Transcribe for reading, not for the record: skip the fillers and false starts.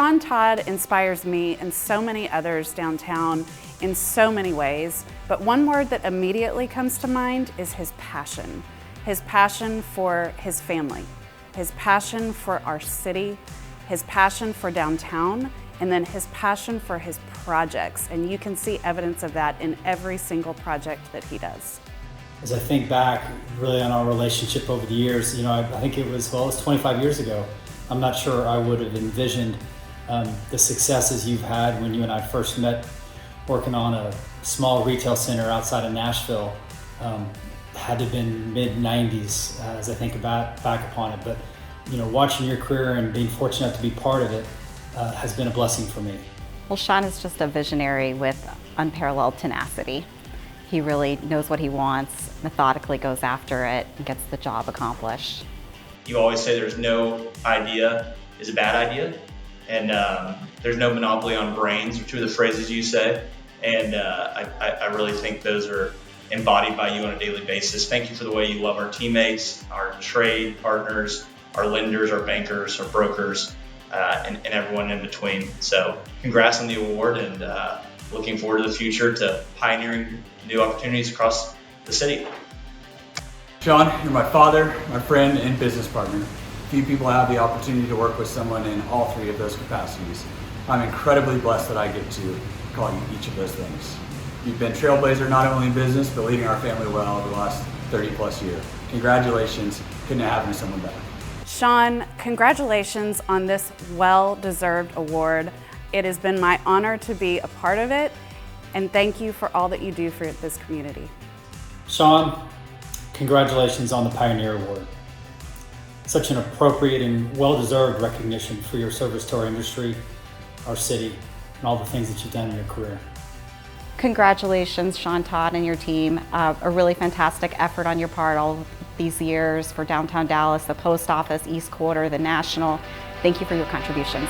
Shawn Todd inspires me and so many others downtown in so many ways, but one word that immediately comes to mind is his passion. His passion for his family, his passion for our city, his passion for downtown, and then his passion for his projects. And you can see evidence of that in every single project that he does. As I think back really on our relationship over the years, I think it was 25 years ago. I'm not sure I would have envisioned the successes you've had when you and I first met working on a small retail center outside of Nashville. Had to have been mid-90s as I think back upon it. But watching your career and being fortunate to be part of it has been a blessing for me. Well, Shawn is just a visionary with unparalleled tenacity. He really knows what he wants, methodically goes after it, and gets the job accomplished. You always say there's no idea is a bad idea, and there's no monopoly on brains, or two of the phrases you say, and I really think those are embodied by you on a daily basis. Thank you for the way you love our teammates, our trade partners, our lenders, our bankers, our brokers, and everyone in between. So congrats on the award, and looking forward to the future, to pioneering new opportunities across the city. Shawn, you're my father, my friend, and business partner. Few people have the opportunity to work with someone in all three of those capacities. I'm incredibly blessed that I get to call you each of those things. You've been trailblazer not only in business, but leading our family well over the last 30 plus years. Congratulations, couldn't have happened to someone better. Shawn, congratulations on this well-deserved award. It has been my honor to be a part of it, and thank you for all that you do for this community. Shawn, congratulations on the Pioneer Award. Such an appropriate and well-deserved recognition for your service to our industry, our city, and all the things that you've done in your career. Congratulations, Shawn Todd and your team. A really fantastic effort on your part all of these years for downtown Dallas, the post office, East Quarter, the National. Thank you for your contributions.